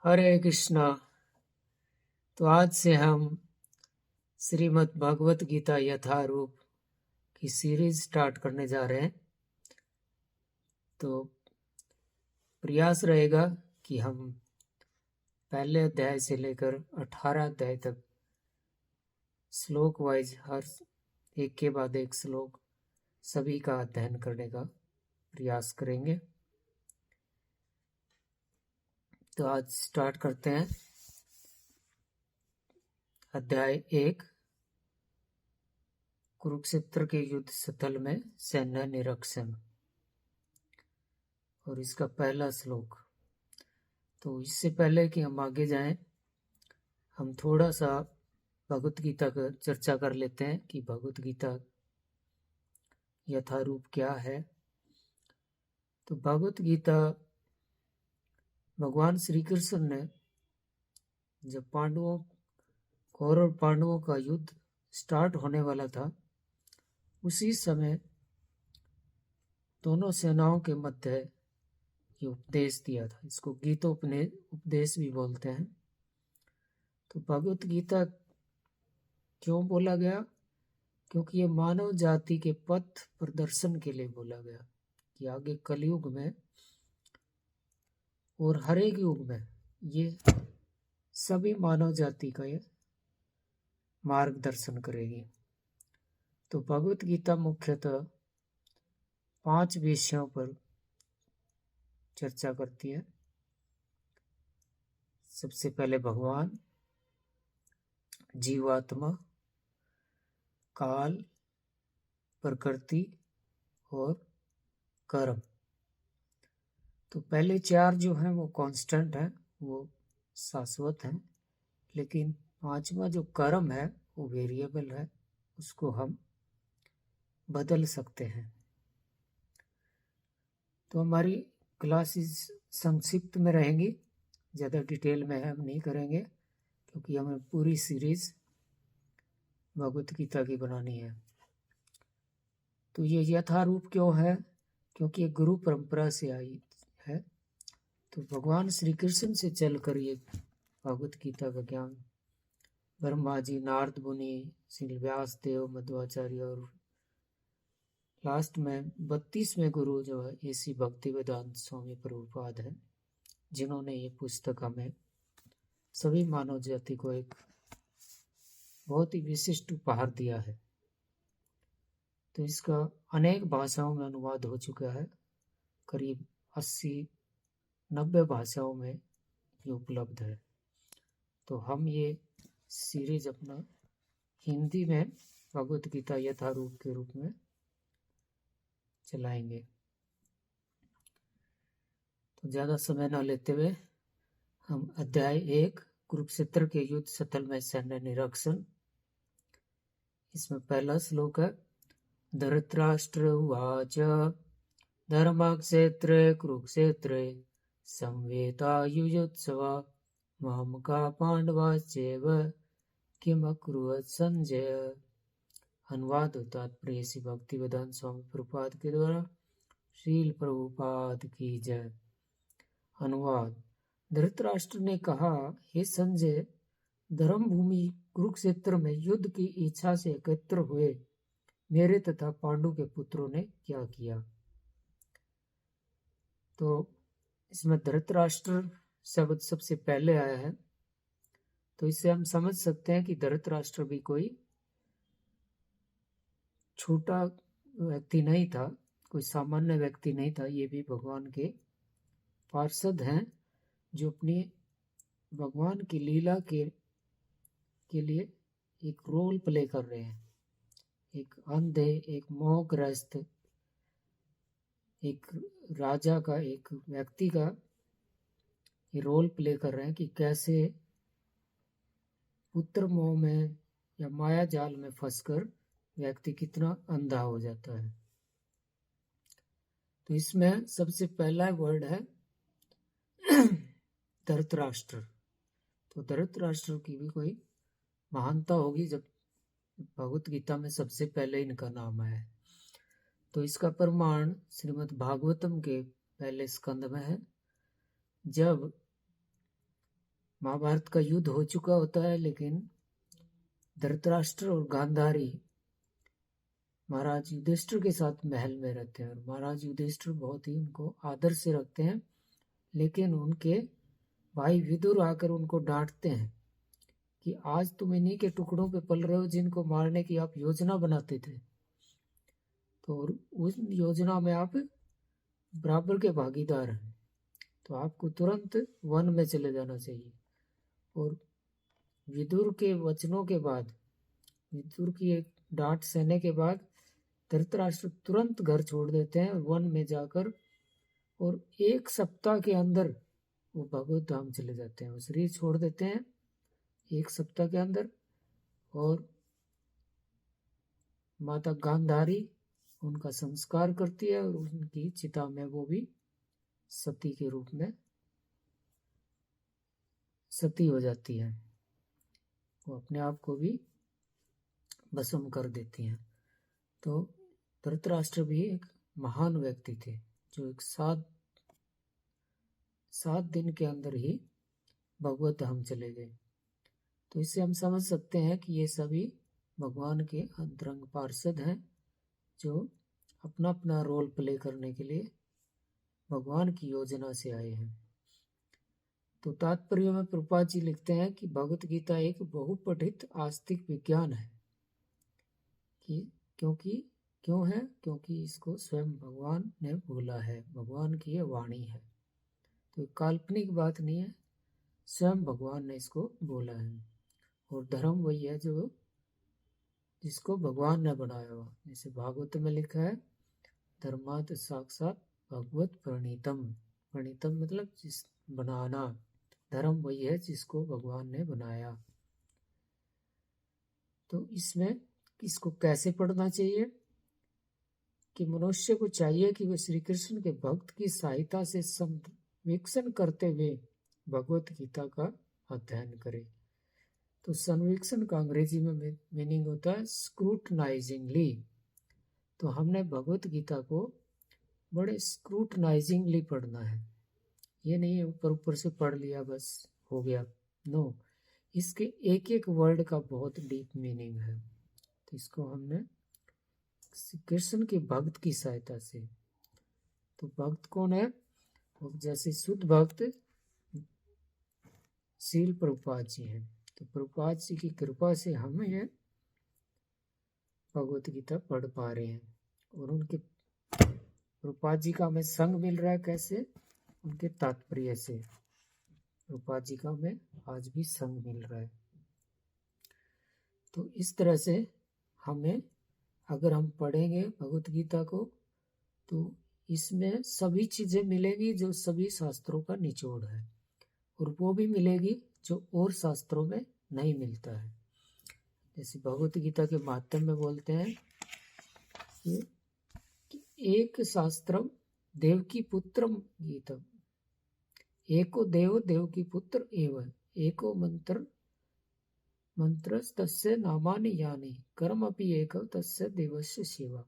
हरे कृष्णा। तो आज से हम श्रीमद् भगवत गीता यथारूप की सीरीज स्टार्ट करने जा रहे हैं। तो प्रयास रहेगा कि हम पहले अध्याय से लेकर 18 अध्याय तक श्लोक वाइज हर एक के बाद एक श्लोक सभी का अध्ययन करने का प्रयास करेंगे। तो आज स्टार्ट करते हैं। अध्याय 1, कुरुक्षेत्र के युद्ध स्थल में सैन्य निरीक्षण, और इसका पहला श्लोक। तो इससे पहले कि हम आगे जाएं, हम थोड़ा सा भगवत गीता का चर्चा कर लेते हैं कि भगवत गीता यथारूप क्या है। तो भगवत गीता भगवान श्री कृष्ण ने जब कौरव पांडवों का युद्ध स्टार्ट होने वाला था, उसी समय दोनों सेनाओं के मध्य ये उपदेश दिया था। इसको गीतोपदेश भी बोलते हैं। तो भगवत गीता क्यों बोला गया? क्योंकि ये मानव जाति के पथ प्रदर्शन के लिए बोला गया कि आगे कलयुग में और हर एक युग में ये सभी मानव जाति का ये मार्गदर्शन करेगी। तो भगवत गीता मुख्यतः 5 विषयों पर चर्चा करती है। सबसे पहले भगवान, जीवात्मा, काल, प्रकृति और कर्म। तो पहले 4 जो हैं वो कांस्टेंट हैं, वो शाश्वत हैं, लेकिन 5वां जो कर्म है वो वेरिएबल है, उसको हम बदल सकते हैं। तो हमारी क्लासेस संक्षिप्त में रहेंगी, ज़्यादा डिटेल में हम नहीं करेंगे, क्योंकि हमें पूरी सीरीज भगवत गीता की बनानी है। तो ये यथारूप क्यों है? क्योंकि ये गुरु परंपरा से आई है। तो भगवान श्री कृष्ण से चलकर ये भगवत गीता का ज्ञान ब्रह्मा जी, नारद मुनि, श्री व्यास देव, मध्वाचार्य और लास्ट में 32वें गुरु जो है एसी भक्ति वेदांत स्वामी प्रभुपाद है, जिन्होंने ये पुस्तक हमें सभी मानव जाति को एक बहुत ही विशिष्ट उपहार दिया है। तो इसका अनेक भाषाओं में अनुवाद हो चुका है, करीब 80-90 भाषाओं में ये उपलब्ध है। तो हम ये सीरीज अपना हिंदी में भगवत गीता यथारूप के रूप में चलाएंगे। तो ज़्यादा समय न लेते हुए हम अध्याय 1, कुरुक्षेत्र के युद्ध स्थल में सैन्य निरीक्षण, इसमें पहला श्लोक है। धृतराष्ट्र उवाच धर्मक्षेत्रे कुरुक्षेत्रे संवेतायुयुत्सवा मामका पांडवाश्चैव किमकुर्वत् संजय। अनुवाद तात्पर्य श्री भक्तिवेदांत स्वामी प्रभुपाद के द्वारा। श्रील प्रभुपाद की जय। अनुवाद। धृतराष्ट्र ने कहा, हे संजय, धर्म भूमि कुरुक्षेत्र में युद्ध की इच्छा से एकत्र हुए मेरे तथा पांडु के पुत्रों ने क्या किया। तो इसमें धृतराष्ट्र शब्द सबसे पहले आया है। तो इससे हम समझ सकते हैं कि धृतराष्ट्र भी कोई छोटा व्यक्ति नहीं था, कोई सामान्य व्यक्ति नहीं था। ये भी भगवान के पार्षद हैं, जो अपनी भगवान की लीला के लिए एक रोल प्ले कर रहे हैं। एक अंधे, एक मोहग्रस्त, एक राजा का, एक व्यक्ति का ये रोल प्ले कर रहे हैं कि कैसे पुत्र मोह में या माया जाल में फंसकर व्यक्ति कितना अंधा हो जाता है। तो इसमें सबसे पहला वर्ड है धृतराष्ट्र। तो धृतराष्ट्र की भी कोई महानता होगी जब भगवत गीता में सबसे पहले इनका नाम आया है। तो इसका प्रमाण श्रीमद् भागवतम के पहले स्कंद में है। जब महाभारत का युद्ध हो चुका होता है, लेकिन धृतराष्ट्र और गांधारी महाराज युधिष्ठिर के साथ महल में रहते हैं और महाराज युधिष्ठिर बहुत ही उनको आदर से रखते हैं। लेकिन उनके भाई विदुर आकर उनको डांटते हैं कि आज तुम इन्हीं के टुकड़ों पे पल रहे हो जिनको मारने की आप योजना बनाते थे, तो उस योजना में आप बराबर के भागीदार हैं, तो आपको तुरंत वन में चले जाना चाहिए। और विदुर के वचनों के बाद, विदुर की एक डांट सहने के बाद धृतराष्ट्र तुरंत घर छोड़ देते हैं वन में जाकर, और 1 सप्ताह के अंदर वो भगवत धाम चले जाते हैं। वो शरीर छोड़ देते हैं 1 सप्ताह के अंदर, और माता गांधारी उनका संस्कार करती है और उनकी चिता में वो भी सती के रूप में सती हो जाती है, वो अपने आप को भी भस्म कर देती हैं। तो धृतराष्ट्र भी एक महान व्यक्ति थे जो एक 7 दिन के अंदर ही भगवत धाम चले गए। तो इससे हम समझ सकते हैं कि ये सभी भगवान के अंतरंग पार्षद हैं जो अपना अपना रोल प्ले करने के लिए भगवान की योजना से आए हैं। तो तात्पर्य में प्रभुपाद जी लिखते हैं कि भगवत गीता एक बहुपठित आस्तिक विज्ञान है। क्यों है? क्योंकि इसको स्वयं भगवान ने बोला है, भगवान की ये वाणी है, तो काल्पनिक बात नहीं है, स्वयं भगवान ने इसको बोला है। और धर्म वही है जो जिसको भगवान ने बनाया हुआ, जैसे भागवत में लिखा है धर्मात् साक्षात भगवत प्रणीतम। प्रणीतम मतलब जिस बनाना, धर्म वही है जिसको भगवान ने बनाया। तो इसमें इसको कैसे पढ़ना चाहिए कि मनुष्य को चाहिए कि वह श्री कृष्ण के भक्त की सहायता से संवीक्षण करते हुए भगवत गीता का अध्ययन करे। तो संवीक्षण का अंग्रेजी में मीनिंग होता है स्क्रूटनाइजिंगली। तो हमने भगवत गीता को बड़े स्क्रूटनाइजिंगली पढ़ना है, ये नहीं ऊपर ऊपर से पढ़ लिया बस हो गया, नो, इसके एक एक वर्ड का बहुत डीप मीनिंग है। तो इसको हमने कृष्ण के भक्त की सहायता से, तो भक्त कौन है? जैसे शुद्ध भक्त श्रील प्रभुपाद जी हैं, तो प्रभुपाद जी की कृपा से हम ये भगवत गीता पढ़ पा रहे हैं। और उनके प्रभुपाद जी का हमें संग मिल रहा है कैसे? उनके तात्पर्य से प्रभुपाद जी का हमें आज भी संग मिल रहा है। तो इस तरह से हमें, अगर हम पढ़ेंगे भगवत गीता को, तो इसमें सभी चीजें मिलेगी जो सभी शास्त्रों का निचोड़ है, और वो भी मिलेगी जो और शास्त्रों में नहीं मिलता है। जैसे भगवत गीता के माध्यम में बोलते हैं कि एक शास्त्रम देवकी पुत्रम गीतम, एको देव देवकी पुत्र एवं एको मंत्र तस्य नामानि यानि कर्म अपि एक तस्य देवस्य सेवा।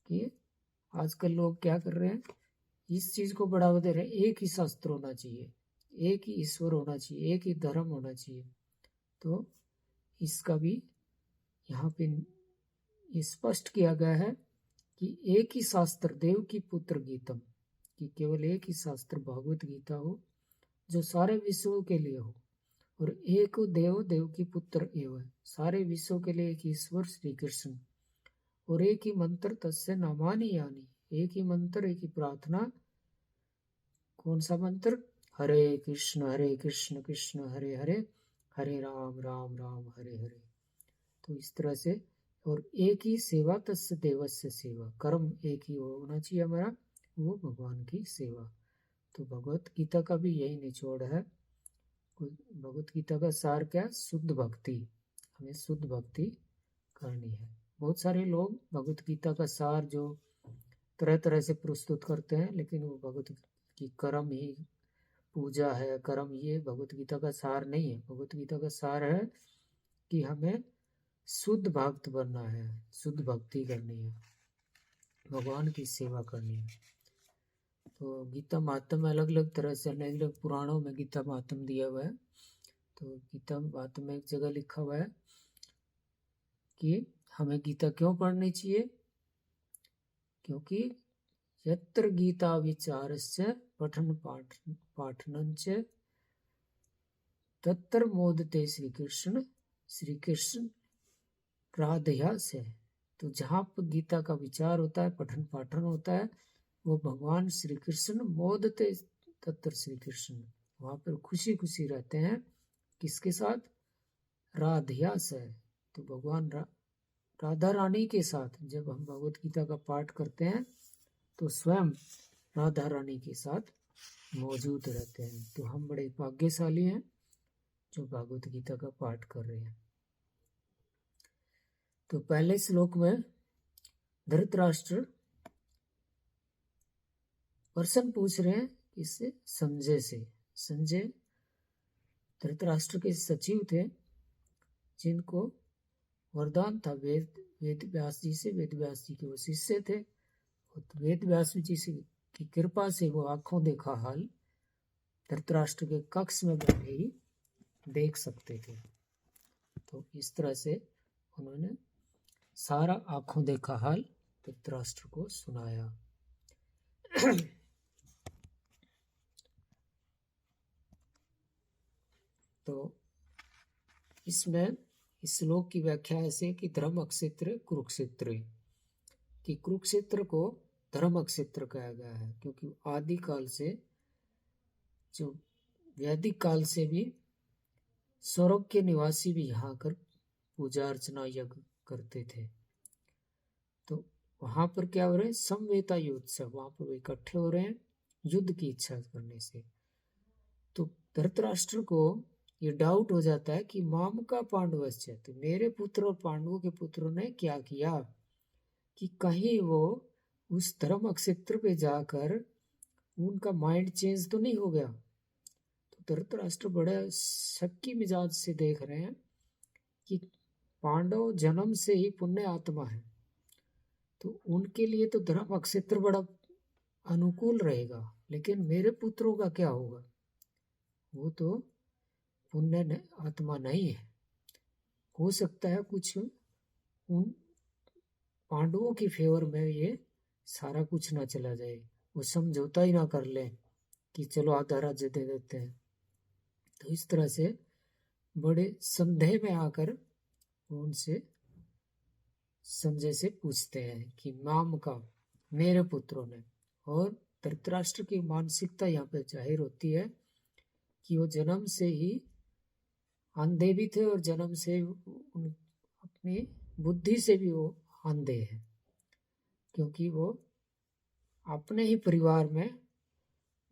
कि आजकल लोग क्या कर रहे हैं, इस चीज को बढ़ावा दे रहे हैं, एक ही शास्त्र होना चाहिए, एक ही ईश्वर होना चाहिए, एक ही धर्म होना चाहिए। तो इसका भी यहाँ पे स्पष्ट किया गया है कि एक ही शास्त्र देव की पुत्र गीतम, कि केवल एक ही शास्त्र भगवत गीता हो जो सारे विश्वों के लिए हो, और एक देव देव की पुत्र एवं सारे विश्वों के लिए एक ईश्वर श्री कृष्ण, और एक ही मंत्र तस्य नामानि यानि, एक ही मंत्र, एक ही प्रार्थना। कौन सा मंत्र? हरे कृष्ण कृष्ण हरे हरे, हरे राम राम राम हरे हरे। तो इस तरह से, और एक ही सेवा तस्य देवस्य सेवा, कर्म एक ही होना चाहिए हमारा, वो भगवान की सेवा। तो भगवत गीता का भी यही निचोड़ है। भगवत गीता का सार क्या? शुद्ध भक्ति, हमें शुद्ध भक्ति करनी है। बहुत सारे लोग भगवत गीता का सार जो तरह तरह से प्रस्तुत करते हैं, लेकिन वो भगवत की कर्म ही पूजा है, कर्म, ये भगवत गीता का सार नहीं है। भगवत गीता का सार है कि हमें शुद्ध भक्त बनना है, शुद्ध भक्ति करनी है, भगवान की सेवा करनी है। तो गीता महात्म अलग अलग तरह से अलग अलग पुराणों में गीता महात्म दिया हुआ है। तो गीता महात्म में एक जगह लिखा हुआ है कि हमें गीता क्यों पढ़नी चाहिए, क्योंकि यत्र गीता विचारस्य पठन पाठनंच तत्र मोदते श्री कृष्ण राधया से। तो जहाँ पर गीता का विचार होता है, पठन पाठन होता है, वो भगवान श्री कृष्ण मोदते तत्र श्री कृष्ण, वहाँ पर खुशी खुशी रहते हैं। किसके साथ? राधया से। तो भगवान राधा रानी के साथ जब हम भगवत गीता का पाठ करते हैं तो स्वयं राधा रानी के साथ मौजूद रहते हैं। तो हम बड़े भाग्यशाली हैं जो भगवत गीता का पाठ कर रहे हैं। तो पहले श्लोक में धृतराष्ट्र प्रश्न पूछ रहे हैं इससे, संजय से। संजय धृतराष्ट्र के सचिव थे, जिनको वरदान था वेद व्यास जी से। वेद व्यास जी के वो शिष्य थे। वेद व्यास जी से की कृपा से वो आंखों देखा हाल धृतराष्ट्र के कक्ष में बैठे ही देख सकते थे। तो इस तरह से उन्होंने सारा आंखों देखा हाल धृतराष्ट्र को सुनाया। तो इसमें इस श्लोक की व्याख्या ऐसे कि धर्म अक्षेत्र कुरुक्षेत्र, कि कुरुक्षेत्र को धर्म अक्षेत्र कहा गया है क्योंकि आदिकाल से, जो वैदिक काल से भी स्वर्ग के निवासी भी यहाँ कर पूजा अर्चना यज्ञ करते थे। तो वहां पर क्या हो रहे हैं? समवेता युद्ध, वहां पर इकट्ठे हो रहे हैं युद्ध की इच्छा करने से। तो धृतराष्ट्र को ये डाउट हो जाता है कि माम का पांडवस्य, तो मेरे पुत्र और पांडवों के पुत्रों ने क्या किया कि कहीं वो उस धर्म अक्षेत्र पे जाकर उनका माइंड चेंज तो नहीं हो गया। तो धृतराष्ट्र बड़े शक की मिजाज से देख रहे हैं कि पांडव जन्म से ही पुण्य आत्मा है, तो उनके लिए तो धर्म अक्षेत्र बड़ा अनुकूल रहेगा, लेकिन मेरे पुत्रों का क्या होगा? वो तो पुण्य आत्मा नहीं है। हो सकता है कुछ उन पांडवों की फेवर में ये सारा कुछ ना चला जाए, वो समझौता ही ना कर ले कि चलो आधा राज्य दे देते हैं। तो इस तरह से बड़े संदेह में आकर उनसे संजय से पूछते हैं कि माम का, मेरे पुत्रों ने। और धृतराष्ट्र की मानसिकता यहाँ पे जाहिर होती है कि वो जन्म से ही अंधे भी थे और जन्म से अपनी बुद्धि से भी वो अंधे हैं, क्योंकि वो अपने ही परिवार में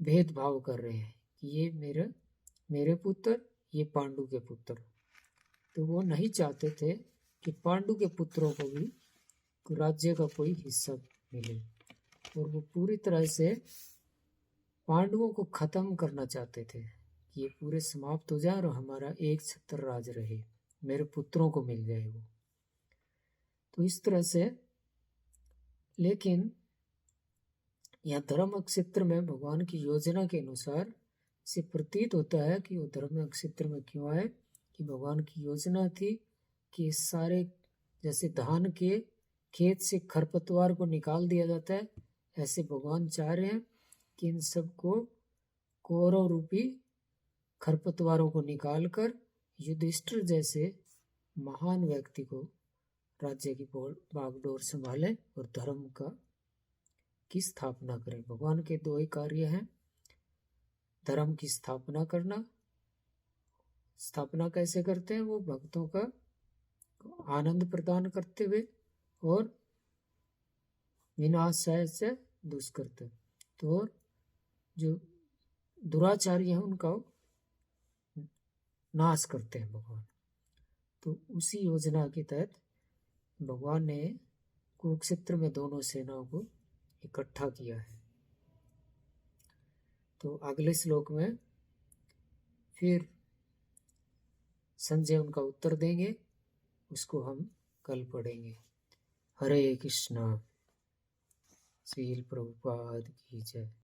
भेदभाव कर रहे हैं कि ये मेरे पुत्र, ये पांडु के पुत्र। तो वो नहीं चाहते थे कि पांडु के पुत्रों को भी राज्य का कोई हिस्सा मिले, और वो पूरी तरह से पांडवों को खत्म करना चाहते थे कि ये पूरे समाप्त हो जाए और हमारा एक छत्र राज रहे, मेरे पुत्रों को मिल जाए वो। तो इस तरह से, लेकिन यह धर्म क्षेत्र में भगवान की योजना के अनुसार से प्रतीत होता है कि वो धर्म क्षेत्र में क्यों आए, कि भगवान की योजना थी कि सारे, जैसे धान के खेत से खरपतवार को निकाल दिया जाता है, ऐसे भगवान चाह रहे हैं कि इन सबको कौरव रूपी खरपतवारों को निकालकर युधिष्ठिर जैसे महान व्यक्ति को राज्य की बागडोर संभाले और धर्म की स्थापना करें। भगवान के दो ही कार्य हैं, धर्म की स्थापना करना। स्थापना कैसे करते हैं? वो भक्तों का आनंद प्रदान करते हुए और विनाशाय से दुष्कृत, तो जो दुराचारी हैं उनका नाश करते हैं भगवान। तो उसी योजना के तहत भगवान ने कुरुक्षेत्र में दोनों सेनाओं को इकट्ठा किया है। तो अगले श्लोक में फिर संजय उनका उत्तर देंगे, उसको हम कल पढ़ेंगे। हरे कृष्णा। श्रील प्रभुपाद की जय।